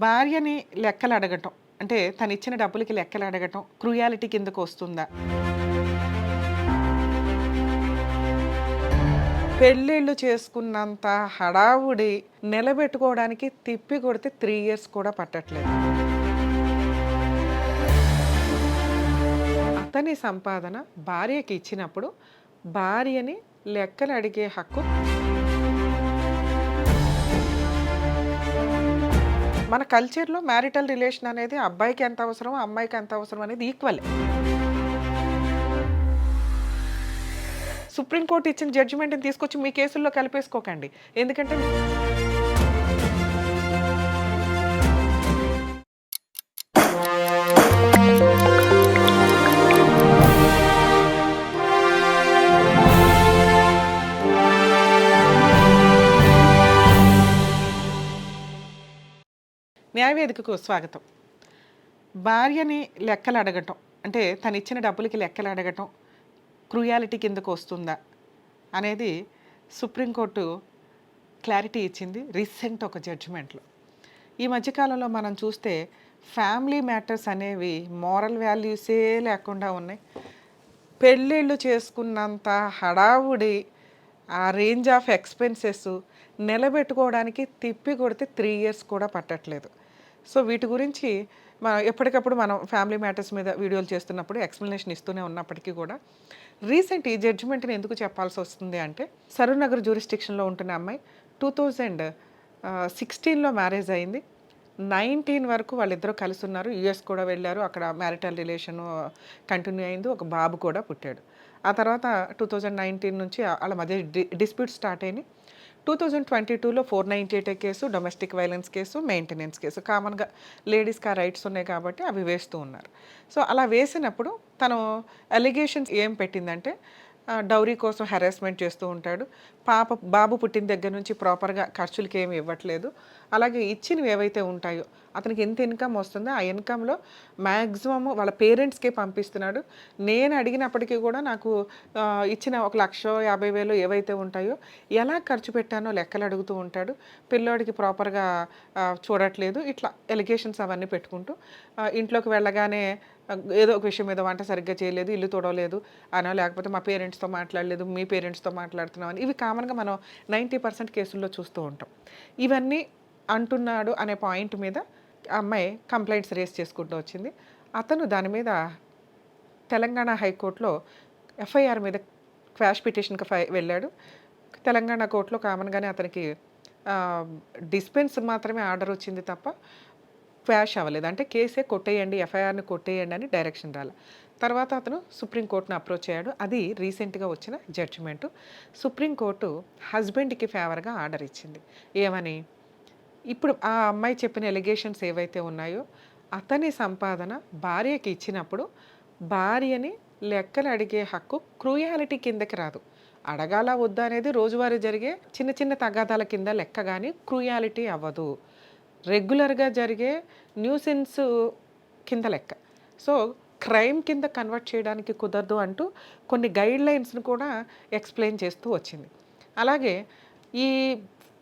భార్యని లెక్కలు అడగటం. అంటే తనిచ్చిన డబ్బులకి లెక్కలు అడగటం క్రూయాలిటీ కిందకు వస్తుందా? పెళ్ళిళ్ళు చేసుకున్నంత హడావుడి నిలబెట్టుకోవడానికి తిప్పి కొడితే 3 ఇయర్స్ కూడా పట్టట్లేదు. అతని సంపాదన భార్యకి ఇచ్చినప్పుడు భార్యని లెక్కలు అడిగే హక్కు మన కల్చర్‌లో మ్యారిటల్ రిలేషన్ అనేది అబ్బాయికి ఎంత అవసరమో, అమ్మాయికి ఎంత అవసరం అనేది ఈక్వలే. సుప్రీం కోర్ట్ ఇచ్చిన జడ్జిమెంట్‌ని తీసుకొచ్చి మీ కేసుల్లో కలిపేసుకోకండి. ఎందుకంటే న్యాయవేదికకు స్వాగతం. భార్యని లెక్కలు అడగటం అంటే తనిచ్చిన డబ్బులకి లెక్కలు అడగటం క్రూయాలిటీ కిందకు వస్తుందా అనేది సుప్రీంకోర్టు క్లారిటీ ఇచ్చింది రీసెంట్ ఒక జడ్జిమెంట్లో. ఈ మధ్యకాలంలో మనం చూస్తే ఫ్యామిలీ మ్యాటర్స్ అనేవి మోరల్ వాల్యూసే లేకుండా ఉన్నాయి. పెళ్ళిళ్ళు చేసుకున్నంత హడావుడి, ఆ రేంజ్ ఆఫ్ ఎక్స్పెన్సెస్ నిలబెట్టుకోవడానికి తిప్పి కొడితే 3 ఇయర్స్ కూడా పట్టట్లేదు. సో వీటి గురించి ఎప్పటికప్పుడు మనం ఫ్యామిలీ మ్యాటర్స్ మీద వీడియోలు చేస్తున్నప్పుడు ఎక్స్ప్లెనేషన్ ఇస్తూనే ఉన్నప్పటికీ కూడా రీసెంట్ ఈ జడ్జిమెంట్ని ఎందుకు చెప్పాల్సి వస్తుంది అంటే, సరూర్ నగర్ జ్యూరిస్డిక్షన్లో ఉంటున్న అమ్మాయి 2016లో మ్యారేజ్ అయింది. 19 వరకు వాళ్ళిద్దరూ కలిసి ఉన్నారు. యూఎస్ కూడా వెళ్ళారు. అక్కడ మ్యారిటల్ రిలేషన్ కంటిన్యూ అయింది. ఒక బాబు కూడా పుట్టాడు. ఆ తర్వాత 2019 నుంచి వాళ్ళ మధ్య డిస్ప్యూట్ స్టార్ట్ అయినాయి. 2022లో 498 case, domestic violence case, maintenance case. కామన్గా లేడీస్కి ఆ రైట్స్ ఉన్నాయి కాబట్టి అవి వేస్తూ ఉన్నారు. సో అలా వేసినప్పుడు తను అలిగేషన్స్ ఏం పెట్టిందంటే, డౌరీ కోసం హెరాస్మెంట్ చేస్తూ ఉంటాడు, బాబు పుట్టిన దగ్గర నుంచి ప్రాపర్గా ఖర్చులకి ఏమి ఇవ్వట్లేదు, అలాగే ఇచ్చినవి ఏవైతే ఉంటాయో అతనికి ఎంత ఇన్కమ్ వస్తుందో ఆ ఇన్కంలో మ్యాక్సిమము వాళ్ళ పేరెంట్స్కే పంపిస్తున్నాడు. నేను అడిగినప్పటికీ కూడా నాకు ఇచ్చిన 1,50,000 ఏవైతే ఉంటాయో ఎలా ఖర్చు పెట్టానో లెక్కలు అడుగుతూ ఉంటాడు. పిల్లోడికి ప్రాపర్గా చూడట్లేదు. ఇట్లా ఎలిగేషన్స్ అవన్నీ పెట్టుకుంటూ ఇంట్లోకి వెళ్ళగానే ఏదో ఒక విషయం మీద వంట సరిగ్గా చేయలేదు, ఇల్లు తుడవలేదు అనో, లేకపోతే మా పేరెంట్స్తో మాట్లాడలేదు, మీ పేరెంట్స్తో మాట్లాడుతున్నాం అని. ఇవి కామన్గా మనం 90% కేసుల్లో చూస్తూ ఉంటాం. ఇవన్నీ అంటున్నాడు అనే పాయింట్ మీద ఆ అమ్మాయి కంప్లైంట్స్ రేస్ చేసుకుంటూ వచ్చింది. అతను దాని మీద తెలంగాణ హైకోర్టులో ఎఫ్ఐఆర్ మీద క్వాష్ పిటిషన్కి వెళ్ళాడు. తెలంగాణ కోర్టులో కామన్గానే అతనికి డిస్పెన్స్ మాత్రమే ఆర్డర్ వచ్చింది తప్ప క్వాష్ అవ్వలేదు. అంటే కేసే కొట్టేయండి, ఎఫ్ఐఆర్ని కొట్టేయండి అని డైరెక్షన్ రాలి. తర్వాత అతను సుప్రీంకోర్టును అప్రోచ్ అయ్యాడు. అది రీసెంట్గా వచ్చిన జడ్జిమెంటు. సుప్రీంకోర్టు హస్బెండ్కి ఫేవర్గా ఆర్డర్ ఇచ్చింది. ఏమని? ఇప్పుడు ఆ అమ్మాయి చెప్పిన ఎలిగేషన్స్ ఏవైతే ఉన్నాయో అతని సంపాదన భార్యకి ఇచ్చినప్పుడు భార్యని లెక్కలు అడిగే హక్కు క్రూయాలిటీ కిందకి రాదు. అడగాల వద్దా అనేది రోజువారీ జరిగే చిన్న చిన్న తగాదాల కింద లెక్క, కానీ క్రూయాలిటీ అవ్వదు. రెగ్యులర్గా జరిగే న్యూసెన్స్ కింద లెక్క. సో క్రైమ్ కింద కన్వర్ట్ చేయడానికి కుదరదు అంటూ కొన్ని గైడ్ లైన్స్ను కూడా ఎక్స్ప్లెయిన్ చేస్తూ వచ్చింది. అలాగే ఈ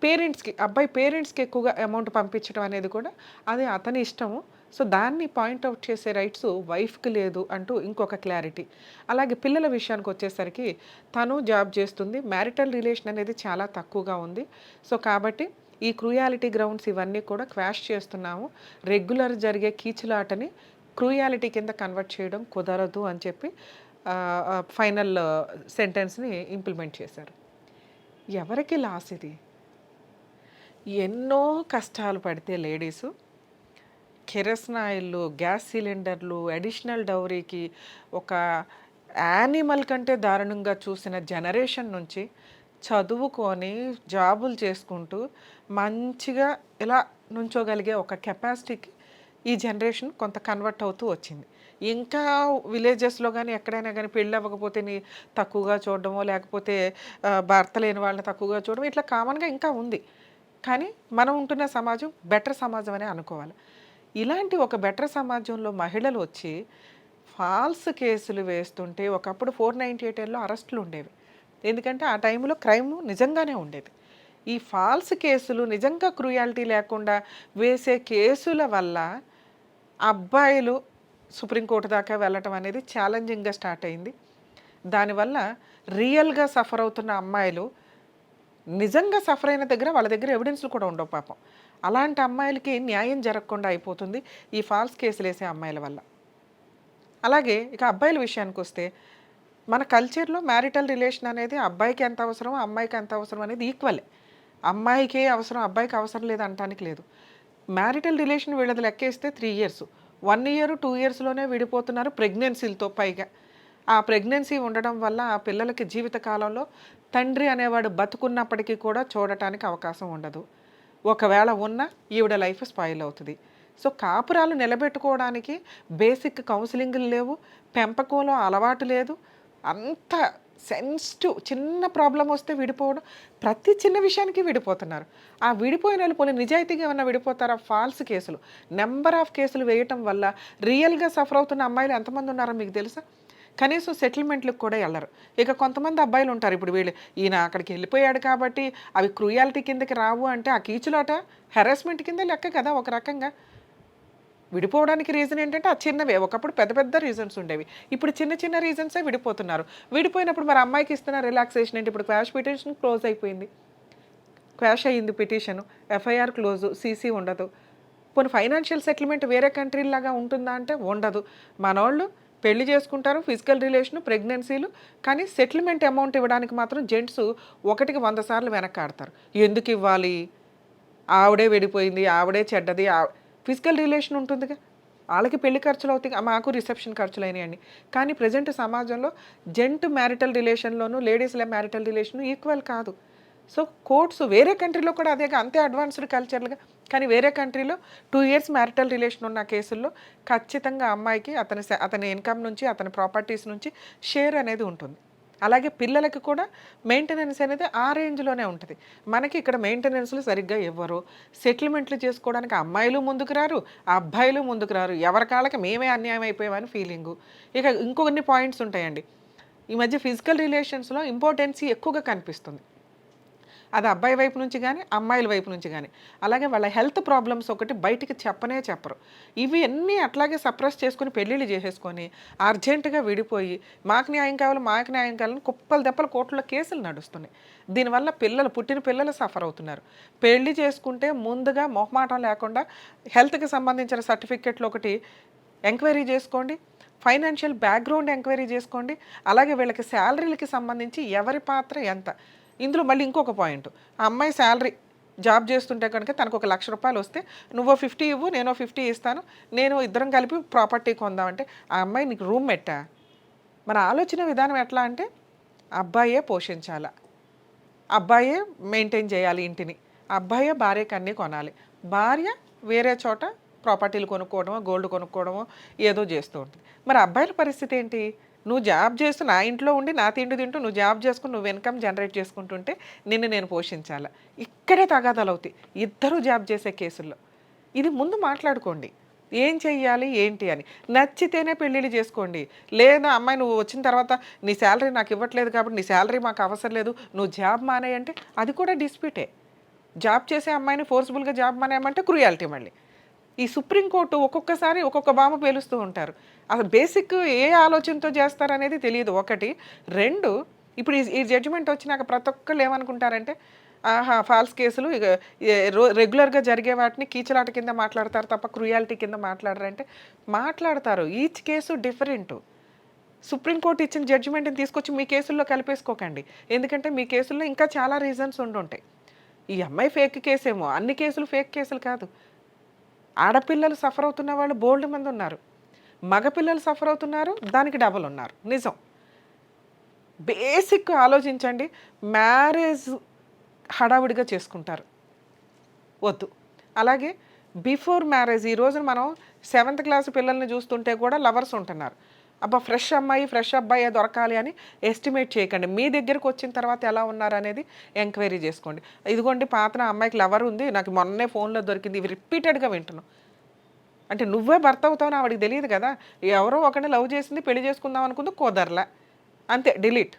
పేరెంట్స్కి, అబ్బాయి పేరెంట్స్కి ఎక్కువగా అమౌంట్ పంపించడం అనేది కూడా అది అతని ఇష్టము. సో దాన్ని పాయింట్అవుట్ చేసే రైట్స్ వైఫ్కి లేదు అంటూ ఇంకొక క్లారిటీ. అలాగే పిల్లల విషయానికి వచ్చేసరికి తను జాబ్ చేస్తుంది, మ్యారిటల్ రిలేషన్ అనేది చాలా తక్కువగా ఉంది. సో కాబట్టి ఈ క్రూయాలిటీ గ్రౌండ్స్ ఇవన్నీ కూడా క్వాష్ చేస్తున్నాము. రెగ్యులర్ జరిగే కీచులాటని క్రూయాలిటీ కింద కన్వర్ట్ చేయడం కుదరదు అని చెప్పి ఫైనల్ సెంటెన్స్ని ఇంప్లిమెంట్ చేశారు. ఎవరికి లాస్ ఇది? ఎన్నో కష్టాలు పడితే లేడీసు కిరసనాయిల్లు, గ్యాస్ సిలిండర్లు, అడిషనల్ డౌరీకి ఒక యానిమల్ కంటే దారుణంగా చూసిన జనరేషన్ నుంచి చదువుకొని జాబులు చేసుకుంటూ మంచిగా ఇలా నుంచోగలిగే ఒక కెపాసిటీకి ఈ జనరేషన్ కొంత కన్వర్ట్ అవుతూ వచ్చింది. ఇంకా విలేజెస్లో కానీ ఎక్కడైనా కానీ పెళ్ళి అవ్వకపోతే తక్కువగా చూడడమో, లేకపోతే భర్త లేని వాళ్ళని తక్కువగా చూడడం, ఇట్లా కామన్గా ఇంకా ఉంది. కానీ మనం ఉంటున్న సమాజం బెటర్ సమాజం అనే అనుకోవాలి. ఇలాంటి ఒక బెటర్ సమాజంలో మహిళలు వచ్చి ఫాల్స్ కేసులు వేస్తుంటే, ఒకప్పుడు 498లో అరెస్టులు ఉండేవి. ఎందుకంటే ఆ టైంలో క్రైమ్ నిజంగానే ఉండేది. ఈ ఫాల్స్ కేసులు నిజంగా క్రూయాలిటీ లేకుండా వేసే కేసుల వల్ల అబ్బాయిలు సుప్రీంకోర్టు దాకా వెళ్ళటం అనేది ఛాలెంజింగ్గా స్టార్ట్ అయింది. దానివల్ల రియల్గా సఫర్ అవుతున్న అమ్మాయిలు నిజంగా సఫర్ అయిన దగ్గర వాళ్ళ దగ్గర ఎవిడెన్స్లు కూడా ఉండవు పాపం. అలాంటి అమ్మాయిలకి న్యాయం జరగకుండా అయిపోతుంది ఈ ఫాల్స్ కేసులు వేసే అమ్మాయిల వల్ల. అలాగే ఇక అబ్బాయిల విషయానికి వస్తే మన కల్చర్లో మ్యారిటల్ రిలేషన్ అనేది అబ్బాయికి ఎంత అవసరం అమ్మాయికి ఎంత అవసరం అనేది ఈక్వలే. అమ్మాయికే అవసరం అబ్బాయికి అవసరం లేదు అనటానికి లేదు. మ్యారిటల్ రిలేషన్ వీళ్ళది లెక్కేస్తే 3 ఇయర్స్, 1 ఇయర్ 2 ఇయర్స్లోనే విడిపోతున్నారు ప్రెగ్నెన్సీలతో. పైగా ఆ ప్రెగ్నెన్సీ ఉండడం వల్ల ఆ పిల్లలకి జీవితకాలంలో తండ్రి అనేవాడు బతుకున్నప్పటికీ కూడా చూడటానికి అవకాశం ఉండదు. ఒకవేళ ఉన్న ఈవిడ లైఫ్ స్పాయిల్ అవుతుంది. సో కాపురాలు నిలబెట్టుకోవడానికి బేసిక్ కౌన్సిలింగ్లు లేవు, పెంపకంలో అలవాటు లేదు. అంత సెన్సిటివ్ చిన్న ప్రాబ్లం వస్తే విడిపోవడం, ప్రతి చిన్న విషయానికి విడిపోతున్నారు. ఆ విడిపోయిన వాళ్ళు పోనీ నిజాయితీగా ఏమన్నా విడిపోతారా? ఫాల్స్ కేసులు నెంబర్ ఆఫ్ కేసులు వేయటం వల్ల రియల్గా సఫర్ అవుతున్న అమ్మాయిలు ఎంతమంది ఉన్నారో మీకు తెలుసా? కనీసం సెటిల్మెంట్లకు కూడా వెళ్ళరు. ఇక కొంతమంది అబ్బాయిలు ఉంటారు, ఇప్పుడు వీళ్ళు ఈయన అక్కడికి వెళ్ళిపోయాడు కాబట్టి అవి క్రూయాలిటీ కిందకి రావు అంటే ఆ కీచులాట హెరాస్మెంట్ కింద లెక్క కదా ఒక రకంగా. విడిపోవడానికి రీజన్ ఏంటంటే ఆ చిన్నవే, ఒకప్పుడు పెద్ద పెద్ద రీజన్స్ ఉండేవి, ఇప్పుడు చిన్న చిన్న రీజన్సే విడిపోతున్నారు. విడిపోయినప్పుడు మరి అమ్మాయికి ఇస్తున్న రిలాక్సేషన్ ఏంటి? ఇప్పుడు క్వాష్ పిటిషన్ క్లోజ్ అయిపోయింది, క్వాష్ అయ్యింది పిటిషను, ఎఫ్ఐఆర్ క్లోజు, సీసీ ఉండదు. పోనీ ఫైనాన్షియల్ సెటిల్మెంట్ వేరే కంట్రీలాగా ఉంటుందా అంటే ఉండదు. మనోళ్ళు పెళ్లి చేసుకుంటారు, ఫిజికల్ రిలేషను, ప్రెగ్నెన్సీలు, కానీ సెటిల్మెంట్ అమౌంట్ ఇవ్వడానికి మాత్రం జెంట్స్ 1కి 100 సార్లు వెనక్కాడతారు. ఎందుకు ఇవ్వాలి? ఆవిడే విడిపోయింది, ఆవిడే చెడ్డది. ఫిజికల్ రిలేషన్ ఉంటుందిగా, వాళ్ళకి పెళ్లి ఖర్చులు అవుతాయి, మాకు రిసెప్షన్ ఖర్చులు అయినాయండి. కానీ ప్రజెంట్ సమాజంలో జెంట్ మ్యారిటల్ రిలేషన్లోను లేడీస్ల మ్యారిటల్ రిలేషన్ ఈక్వల్ కాదు. సో కోర్ట్స్ వేరే కంట్రీలో కూడా అదేగా, అంతే అడ్వాన్స్డ్ కల్చర్లుగా. కానీ వేరే కంట్రీలో 2 ఇయర్స్ మ్యారిటల్ రిలేషన్ ఉన్న కేసుల్లో ఖచ్చితంగా అమ్మాయికి అతని ఇన్కమ్ నుంచి, అతని ప్రాపర్టీస్ నుంచి షేర్ అనేది ఉంటుంది. అలాగే పిల్లలకి కూడా మెయింటెనెన్స్ అనేది ఆ రేంజ్లోనే ఉంటుంది. మనకి ఇక్కడ మెయింటెనెన్స్లు సరిగ్గా ఇవ్వరు. సెటిల్మెంట్లు చేసుకోవడానికి అమ్మాయిలు ముందుకు రారు, అబ్బాయిలు ముందుకు రారు. ఎవరి కాళ్ళకి మేమే అన్యాయం అయిపోయామని ఫీలింగు. ఇక ఇంకొన్ని పాయింట్స్ ఉంటాయండి. ఈ మధ్య ఫిజికల్ రిలేషన్స్లో ఇంపార్టెన్సీ ఎక్కువగా కనిపిస్తుంది. అది అబ్బాయి వైపు నుంచి కానీ అమ్మాయిల వైపు నుంచి కానీ. అలాగే వాళ్ళ హెల్త్ ప్రాబ్లమ్స్ ఒకటి బయటికి చెప్పరు. ఇవి అన్నీ అట్లాగే సప్రెస్ చేసుకుని పెళ్ళిళ్ళు చేసేసుకొని అర్జెంటుగా విడిపోయి మాకు న్యాయం కావాలని కుప్పలు దెప్పలు కోర్టులో కేసులు నడుస్తున్నాయి. దీనివల్ల పుట్టిన పిల్లలు సఫర్ అవుతున్నారు. పెళ్లి చేసుకుంటే ముందుగా మొహమాటం లేకుండా హెల్త్కి సంబంధించిన సర్టిఫికెట్లు ఒకటి ఎంక్వైరీ చేసుకోండి, ఫైనాన్షియల్ బ్యాక్గ్రౌండ్ ఎంక్వైరీ చేసుకోండి. అలాగే వీళ్ళకి శాలరీలకి సంబంధించి ఎవరి పాత్ర ఎంత. ఇందులో మళ్ళీ ఇంకొక పాయింట్, ఆ అమ్మాయి శాలరీ జాబ్ చేస్తుంటే కనుక తనకు ఒక ₹1,00,000 వస్తే నువ్వు 50 ఇవ్వు, నేను 50 ఇస్తాను, నేను ఇద్దరం కలిపి ప్రాపర్టీ కొందామంటే ఆ అమ్మాయి నీకు రూమ్ మెట్టా? మన ఆలోచన విధానం ఎట్లా అంటే అబ్బాయే పోషించాల, అబ్బాయే మెయింటైన్ చేయాలి ఇంటిని, అబ్బాయే భార్యకి అన్నీ కొనాలి, భార్య వేరే చోట ప్రాపర్టీలు కొనుక్కోవడమో గోల్డ్ కొనుక్కోవడమో ఏదో చేస్తూ ఉంటుంది. మరి అబ్బాయిల పరిస్థితి ఏంటి? నువ్వు జాబ్ చేస్తూ నా ఇంట్లో ఉండి నా తిండి తింటూ నువ్వు జాబ్ చేసుకుని నువ్వు ఇన్కమ్ జనరేట్ చేసుకుంటుంటే నిన్ను నేను పోషించాలా. ఇక్కడే తగాదాలు అవుతాయి ఇద్దరు జాబ్ చేసే కేసుల్లో. ఇది ముందు మాట్లాడుకోండి, ఏం చెయ్యాలి ఏంటి అని. నచ్చితేనే పెళ్ళిళ్ళు చేసుకోండి. లేదా అమ్మాయి నువ్వు వచ్చిన తర్వాత నీ శాలరీ నాకు ఇవ్వట్లేదు కాబట్టి నీ శాలరీ మాకు అవసరం లేదు, నువ్వు జాబ్ మానేయంటే అది కూడా డిస్ప్యూటే. జాబ్ చేసే అమ్మాయిని ఫోర్స్ఫుల్గా జాబ్ మానేయమంటే క్రూయాలిటీ. మళ్ళీ ఈ సుప్రీంకోర్టు ఒక్కొక్కసారి ఒక్కొక్క బాంబు పేలుస్తూ ఉంటారు. అసలు బేసిక్ ఏ ఆలోచనతో చేస్తారనేది తెలియదు. ఒకటి. 2, ఇప్పుడు ఈ జడ్జిమెంట్ వచ్చినాక ప్రతి ఒక్కళ్ళు ఏమనుకుంటారంటే ఆహా ఫాల్స్ కేసులు ఇక రెగ్యులర్గా జరిగే వాటిని కీచలాట కింద మాట్లాడతారు తప్ప క్రూయాలిటీ కింద మాట్లాడరంటే మాట్లాడతారు. Each case different. సుప్రీంకోర్టు ఇచ్చిన జడ్జిమెంట్ని తీసుకొచ్చి మీ కేసుల్లో కలిపేసుకోకండి. ఎందుకంటే మీ కేసుల్లో ఇంకా చాలా రీజన్స్ ఉండుంటాయి. ఈ అమ్మాయి ఫేక్ కేసేమో, అన్ని కేసులు ఫేక్ కేసులు కాదు. ఆడపిల్లలు సఫర్ అవుతున్న వాళ్ళు బోల్డ్ మంది ఉన్నారు, మగపిల్లలు సఫర్ అవుతున్నారు, దానికి డబల్ ఉన్నారు. నిజం. బేసిక్ ఆలోచించండి. మ్యారేజ్ హడావిడిగా చేసుకుంటారు, వద్దు. అలాగే బిఫోర్ మ్యారేజ్ ఈ రోజున మనం 7th క్లాస్ పిల్లల్ని చూస్తుంటే కూడా లవర్స్ ఉంటున్నారు. అబ్బా ఫ్రెష్ అమ్మాయి ఫ్రెష్ అబ్బాయి దొరకాలి అని ఎస్టిమేట్ చేయకండి. మీ దగ్గరకు వచ్చిన తర్వాత ఎలా ఉన్నారు అనేది ఎంక్వైరీ చేసుకోండి. ఇదిగోండి పాత అమ్మాయికి లవర్ ఉంది, నాకు మొన్నే ఫోన్లో దొరికింది, ఇవి రిపీటెడ్గా వింటున్నాం. అంటే నువ్వే భర్త అవుతావు ఆవిడికి తెలియదు కదా. ఎవరో ఒకరిని లవ్ చేసింది, పెళ్లి చేసుకుందాం అనుకుంది, కుదరలే, అంతే, డిలీట్.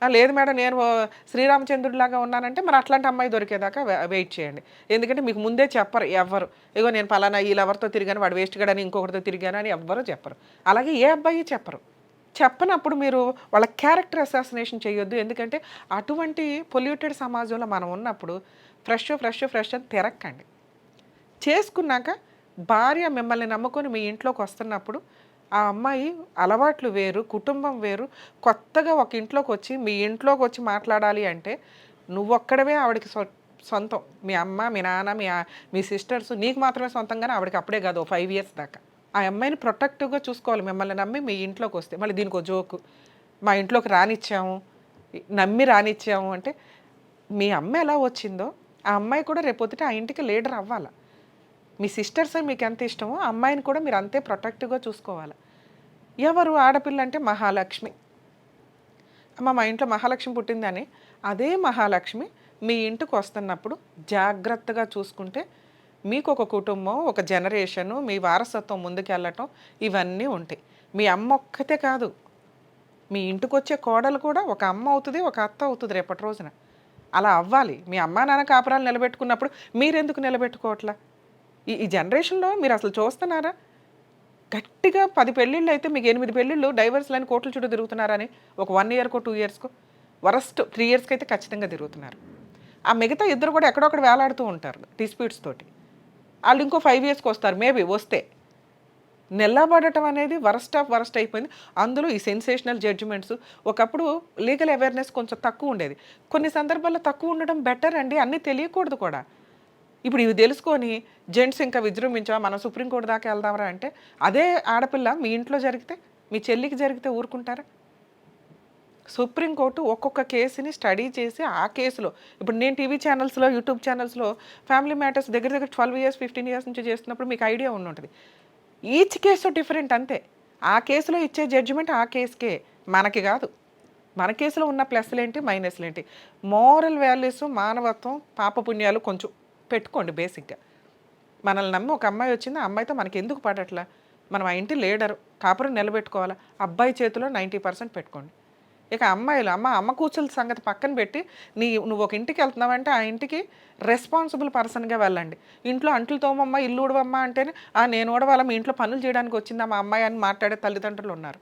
లేదు మేడం నేను శ్రీరామచంద్రుడిలాగా ఉన్నానంటే మరి అట్లాంటి అమ్మాయి దొరికేదాకా వెయిట్ చేయండి. ఎందుకంటే మీకు ముందే చెప్పరు ఎవ్వరు. ఇగో నేను పలానా ఈళ్ళెవరితో తిరిగాను, వాడు వేస్ట్ గాడని ఇంకొకరితో తిరిగాను అని ఎవ్వరు చెప్పరు. అలాగే ఏ అబ్బాయి చెప్పరు. చెప్పనప్పుడు మీరు వాళ్ళ క్యారెక్టర్ అసాసినేషన్ చేయొద్దు. ఎందుకంటే అటువంటి పొల్యూటెడ్ సమాజంలో మనం ఉన్నప్పుడు ఫ్రెష్ అని తిరక్కండి. చేసుకున్నాక భార్య మిమ్మల్ని నమ్ముకొని మీ ఇంట్లోకి వస్తున్నప్పుడు ఆ అమ్మాయి అలవాట్లు వేరు, కుటుంబం వేరు. కొత్తగా ఒక ఇంట్లోకి వచ్చి మీ ఇంట్లోకి వచ్చి మాట్లాడాలి అంటే నువ్వొక్కడవే ఆవిడకి సొంతం. మీ అమ్మ, మీ నాన్న, మీ సిస్టర్స్ నీకు మాత్రమే సొంతంగానే ఆవిడకి అప్పుడే కాదు 5 ఇయర్స్ దాకా. ఆ అమ్మాయిని ప్రొటెక్టివ్గా చూసుకోవాలి. మిమ్మల్ని నమ్మి మీ ఇంట్లోకి వస్తే మళ్ళీ దీనికి ఒక జోకు, మా ఇంట్లోకి రానిచ్చాము, నమ్మి రానిచ్చాము అంటే మీ అమ్మ ఎలా వచ్చిందో ఆ అమ్మాయి కూడా రేపొద్దుట ఆ ఇంటికి లీడర్ అవ్వాలి. మీ సిస్టర్స్ మీకు ఎంత ఇష్టమో ఆ అమ్మాయిని కూడా మీరు అంతే ప్రొటెక్టివ్గా చూసుకోవాలి. ఎవరు ఆడపిల్ల అంటే మహాలక్ష్మి. అమ్మ మా ఇంట్లో మహాలక్ష్మి పుట్టిందని అదే మహాలక్ష్మి మీ ఇంటికి వస్తున్నప్పుడు జాగ్రత్తగా చూసుకుంటే మీకు ఒక కుటుంబం, ఒక జనరేషను, మీ వారసత్వం ముందుకెళ్ళటం ఇవన్నీ ఉంటాయి. మీ అమ్మ ఒక్కతే కాదు, మీ ఇంటికి వచ్చే కోడలు కూడా ఒక అమ్మ అవుతుంది, ఒక అత్త అవుతుంది రేపటి రోజున. అలా అవ్వాలి. మీ అమ్మా నాన్న కాపురాలు నిలబెట్టుకున్నప్పుడు మీరెందుకు నిలబెట్టుకోవట్లా? ఈ జనరేషన్లో మీరు అసలు చూస్తున్నారా? గట్టిగా 10 పెళ్ళిళ్ళు అయితే మీకు 8 పెళ్ళిళ్ళు డైవర్స్లని కోట్ల చుట్టూ తిరుగుతున్నారని ఒక 1 ఇయర్కో 2 ఇయర్స్కో వరస్ట్ 3 ఇయర్స్కి అయితే ఖచ్చితంగా తిరుగుతున్నారు. ఆ మిగతా ఇద్దరు కూడా ఎక్కడొక్కడ వేలాడుతూ ఉంటారు డిస్ప్యూట్స్ తోటి. వాళ్ళు ఇంకో 5 ఇయర్స్కి వస్తారు మేబీ వస్తే. నిలబడటం అనేది వరస్ట్ ఆఫ్ వరస్ట్ అయిపోయింది. అందులో ఈ సెన్సేషనల్ జడ్జిమెంట్స్. ఒకప్పుడు లీగల్ అవేర్నెస్ కొంచెం తక్కువ ఉండేది. కొన్ని సందర్భాల్లో తక్కువ ఉండడం బెటర్ అండి. అన్నీ తెలియకూడదు కూడా. ఇప్పుడు ఇవి తెలుసుకొని జెంట్స్ ఇంకా విజృంభించా మనం సుప్రీంకోర్టు దాకా వెళ్దామరా అంటే అదే ఆడపిల్ల మీ ఇంట్లో జరిగితే, మీ చెల్లికి జరిగితే ఊరుకుంటారా? సుప్రీంకోర్టు ఒక్కొక్క కేసుని స్టడీ చేసి ఆ కేసులో ఇప్పుడు నేను టీవీ ఛానల్స్లో, యూట్యూబ్ ఛానల్స్లో ఫ్యామిలీ మ్యాటర్స్ దగ్గర దగ్గర 12 ఇయర్స్ 15 ఇయర్స్ నుంచి చేస్తున్నప్పుడు మీకు ఐడియా ఉంటుంది. ఈచ్ కేసు డిఫరెంట్ అంతే. ఆ కేసులో ఇచ్చే జడ్జిమెంట్ ఆ కేసుకే, మనకి కాదు. మన కేసులో ఉన్న ప్లస్లేంటి, మైనస్లేంటి, మోరల్ వాల్యూస్, మానవత్వం, పాపపుణ్యాలు కొంచెం పెట్టుకోండి బేసిక్గా. మనల్ని నమ్మి ఒక అమ్మాయి వచ్చింది, ఆ అమ్మాయితో మనకి ఎందుకు పడట్లా? మనం ఆ ఇంటి లీడరు, కాపురం నిలబెట్టుకోవాలా. అబ్బాయి చేతిలో 90% పెట్టుకోండి. ఇక అమ్మాయిలు అమ్మ కూర్చుల సంగతి పక్కన పెట్టి నువ్వు ఒక ఇంటికి వెళ్తున్నావంటే ఆ ఇంటికి రెస్పాన్సిబుల్ పర్సన్గా వెళ్ళండి. ఇంట్లో అంట్లు తోమమ్మ, ఇల్లు ఊడవమ్మ అంటేనే నేను ఊడవాల, మీ ఇంట్లో పనులు చేయడానికి వచ్చిందా మా అమ్మాయి అని మాట్లాడే తల్లిదండ్రులు ఉన్నారు.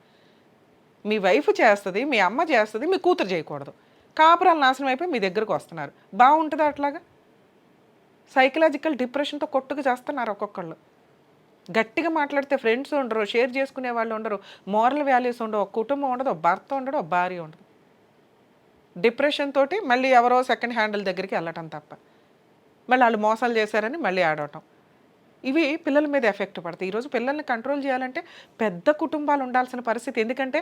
మీ వైఫ్ చేస్తుంది, మీ అమ్మ చేస్తుంది, మీ కూతురు చేయకూడదు. కాపురాలు నాశనం అయిపోయి మీ దగ్గరకు వస్తున్నారు. బాగుంటుందా అట్లాగా? సైకలాజికల్ డిప్రెషన్తో కొట్టుకు చేస్తున్నారు ఒక్కొక్కళ్ళు. గట్టిగా మాట్లాడితే ఫ్రెండ్స్ ఉండరు, షేర్ చేసుకునే వాళ్ళు ఉండరు, మోరల్ వాల్యూస్ ఉండవు, ఒక కుటుంబం ఉండదు, ఒక భర్త ఉండడు, ఒక భార్య ఉండదు. డిప్రెషన్ తోటి మళ్ళీ ఎవరో సెకండ్ హ్యాండిల్ దగ్గరికి వెళ్ళటం తప్ప, మళ్ళీ వాళ్ళు మోసాలు చేశారని మళ్ళీ ఆడటం. ఇవి పిల్లల మీద ఎఫెక్ట్ పడతాయి. ఈరోజు పిల్లల్ని కంట్రోల్ చేయాలంటే పెద్ద కుటుంబాలు ఉండాల్సిన పరిస్థితి. ఎందుకంటే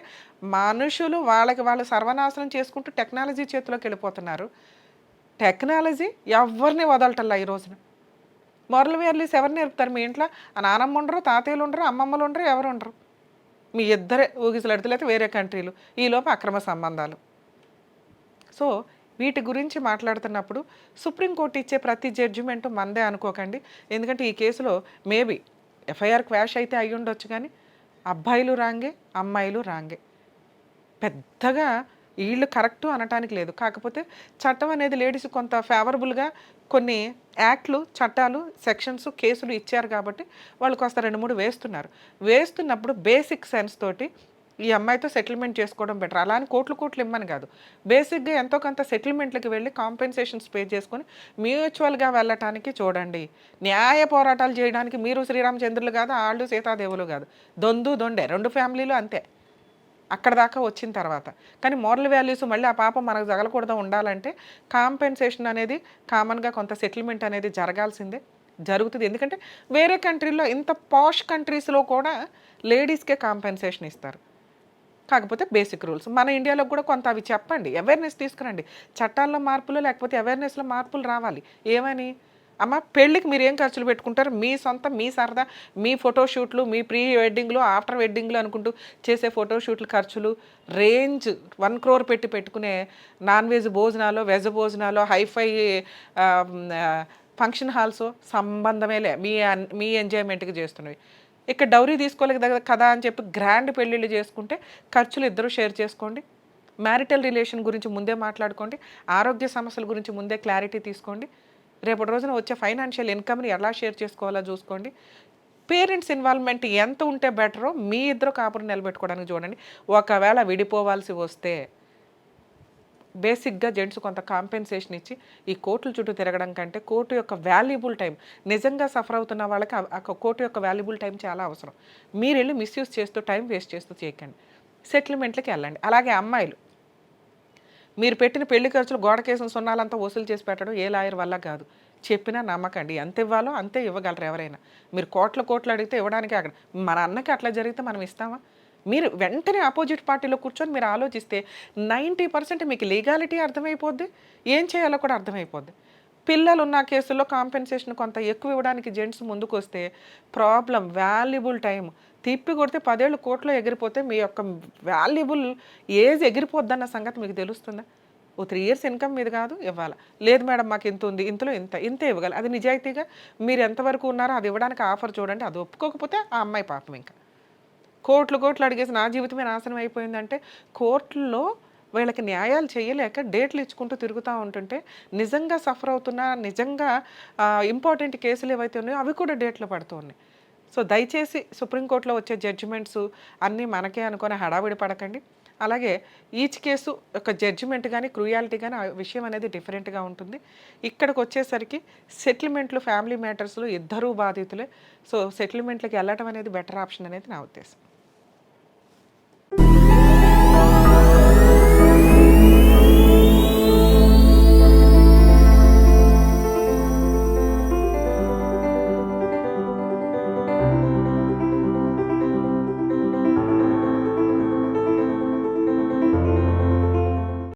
మనుషులు వాళ్ళు సర్వనాశనం చేసుకుంటూ టెక్నాలజీ చేతిలోకి వెళ్ళిపోతున్నారు. టెక్నాలజీ ఎవరిని వదలటల్లా ఈ రోజున. మోరల్ వాల్యూస్ ఎవరు నేర్పుతారు? మీ ఇంట్లో నానమ్మ ఉండరు, తాతయ్యలు ఉండరు, అమ్మమ్మలు ఉండరు, ఎవరు ఉండరు. మీ ఇద్దరే ఊగిసలాడితే, లేకపోతే వేరే కంట్రీలు, ఈలోపు అక్రమ సంబంధాలు. సో వీటి గురించి మాట్లాడుతున్నప్పుడు సుప్రీంకోర్టు ఇచ్చే ప్రతి జడ్జిమెంటు మందే అనుకోకండి. ఎందుకంటే ఈ కేసులో మేబీ ఎఫ్ఐఆర్ క్వాష్ అయితే అయ్యి ఉండొచ్చు, కానీ అబ్బాయిలు రాంగే, అమ్మాయిలు రాంగే. పెద్దగా వీళ్ళు కరెక్టు అనటానికి లేదు. కాకపోతే చట్టం అనేది లేడీస్ కొంత ఫేవరబుల్గా కొన్ని యాక్ట్లు, చట్టాలు, సెక్షన్స్, కేసులు ఇచ్చారు కాబట్టి వాళ్ళు కాస్త 2-3 వేస్తున్నప్పుడు బేసిక్ సెన్స్ తోటి ఈ అమ్మాయితో సెటిల్మెంట్ చేసుకోవడం బెటర్. అలా అని కోట్లు ఇమ్మని కాదు. బేసిక్గా ఎంతో కొంత సెటిల్మెంట్లకి వెళ్ళి కాంపెన్సేషన్స్ పే చేసుకొని మ్యూచువల్గా వెళ్ళటానికి చూడండి. న్యాయ పోరాటాలు చేయడానికి మీరు శ్రీరామచంద్రులు కాదు, వాళ్ళు సీతాదేవులు కాదు. దొండే 2 ఫ్యామిలీలు అంతే అక్కడ దాకా వచ్చిన తర్వాత. కానీ మోరల్ వాల్యూస్ మళ్ళీ ఆ పాపం మనకు జగలకూడదు ఉండాలంటే కాంపెన్సేషన్ అనేది కామన్గా కొంత సెటిల్మెంట్ అనేది జరగాల్సిందే, జరుగుతుంది. ఎందుకంటే వేరే కంట్రీల్లో, ఇంత పాష్ కంట్రీస్లో కూడా లేడీస్కే కాంపెన్సేషన్ ఇస్తారు. కాకపోతే బేసిక్ రూల్స్ మన ఇండియాలో కూడా కొంత అవి చెప్పండి, అవేర్నెస్ తీసుకురండి. చట్టాల్లో మార్పులు లేకపోతే అవేర్నెస్లో మార్పులు రావాలి. ఏమని అమ్మ పెళ్ళికి మీరు ఏం ఖర్చులు పెట్టుకుంటారు? మీ సొంత, మీ సరదా, మీ ఫోటోషూట్లు, మీ ప్రీ వెడ్డింగ్లు, ఆఫ్టర్ వెడ్డింగ్లు అనుకుంటూ చేసే ఫోటోషూట్లు ఖర్చులు రేంజ్ 1 crore పెట్టుకునే నాన్ వెజ్ భోజనాలు, వెజ్ భోజనాలు, హైఫై ఫంక్షన్ హాల్స్ సంబంధమేలే మీ ఎంజాయ్మెంట్కి చేస్తున్నవి. ఇక్కడ డౌరీ తీసుకోలేదు కదా అని చెప్పి గ్రాండ్ పెళ్ళిళ్ళు చేసుకుంటే ఖర్చులు ఇద్దరు షేర్ చేసుకోండి. మ్యారిటల్ రిలేషన్ గురించి ముందే మాట్లాడుకోండి. ఆరోగ్య సమస్యల గురించి ముందే క్లారిటీ తీసుకోండి. రేపటి రోజున వచ్చే ఫైనాన్షియల్ ఇన్‌కమ్‌ని ఎలా షేర్ చేసుకోవాలో చూసుకోండి. పేరెంట్స్ ఇన్వాల్వ్‌మెంట్ ఎంత ఉంటే బెటరో మీ ఇద్దరు కాపురం నిలబెట్టుకోవడానికి చూడండి. ఒకవేళ విడిపోవాల్సి వస్తే బేసిక్‌గా జెంట్స్ కొంత కాంపెన్సేషన్ ఇచ్చి ఈ కోర్టుల చుట్టూ తిరగడం కంటే కోర్టు యొక్క వాల్యుబుల్ టైం నిజంగా సఫర్ అవుతున్న వాళ్ళకి ఆ కోర్టు యొక్క వాల్యుబుల్ టైం చాలా అవసరం. మీరెళ్లి మిస్‌యూజ్ చేస్తూ టైం వేస్ట్ చేస్తూ చేయకండి. సెటిల్‌మెంట్‌లకి ఎళ్ళండి. అలాగే అమ్మాయిలు మీరు పెట్టిన పెళ్లి ఖర్చులు గోడకేసిన సున్నాలంతా వసూలు చేసి పెట్టడం ఏ లాయర్ వల్ల కాదు. చెప్పినా నమ్మకండి. ఎంత ఇవ్వాలో అంతే ఇవ్వగలరు ఎవరైనా. మీరు కోట్ల కోట్లు అడిగితే ఇవ్వడానికే అక్కడ మన అన్నకి అట్లా జరిగితే మనం ఇస్తామా? మీరు వెంటనే అపోజిట్ పార్టీలో కూర్చొని మీరు ఆలోచిస్తే 90% మీకు లీగాలిటీ అర్థమైపోద్ది. ఏం చేయాలో కూడా అర్థమైపోద్ది. పిల్లలున్న కేసుల్లో కాంపెన్సేషన్ కొంత ఎక్కువ ఇవ్వడానికి జెంట్స్ ముందుకొస్తే ప్రాబ్లమ్ వాల్యుబుల్ టైం తిప్పి కొడితే 10 ఏళ్ళు కోర్టులో ఎగిరిపోతే మీ యొక్క వాల్యుబుల్ ఏజ్ ఎగిరిపోద్దన్న సంగతి మీకు తెలుస్తుందా? ఓ 3 ఇయర్స్ ఇన్‌కమ్ మీది కాదు ఇవ్వాలా. లేదు మేడం మాకు ఇంత ఉంది. ఇంతలో ఇంత. ఇంతే ఇవ్వగలరు. అది నిజాయితీగా మీరు ఎంతవరకు ఉన్నారో అది ఇవ్వడానికి ఆఫర్ చూడండి. అది ఒప్పుకోకపోతే ఆ అమ్మాయి పాపం ఇంక. కోట్లు కోట్లు అడిగేసి నా జీవితమే నాశనం అయిపోయిందంటే కోర్టుల్లో వీళ్ళకి న్యాయాలు చేయలేక డేట్లు ఇచ్చుకుంటూ తిరుగుతూ ఉంటుంటే నిజంగా సఫర్ అవుతున్న నిజంగా ఇంపార్టెంట్ కేసులు ఏవైతే ఉన్నాయో అవి కూడా డేట్లు పడుతూ ఉన్నాయి. సో దయచేసి సుప్రీంకోర్టులో వచ్చే జడ్జిమెంట్స్ అన్నీ మనకే అనుకుని హడావిడి పడకండి. అలాగే ఈచ్ కేసు యొక్క జడ్జిమెంట్ కానీ క్రూయాలిటీ కానీ ఆ విషయం అనేది డిఫరెంట్గా ఉంటుంది. ఇక్కడికి వచ్చేసరికి సెటిల్మెంట్లు ఫ్యామిలీ మ్యాటర్స్లో ఇద్దరూ బాధితులే. సో సెటిల్మెంట్లకి వెళ్ళటం అనేది బెటర్ ఆప్షన్ అనేది నా ఉద్దేశం.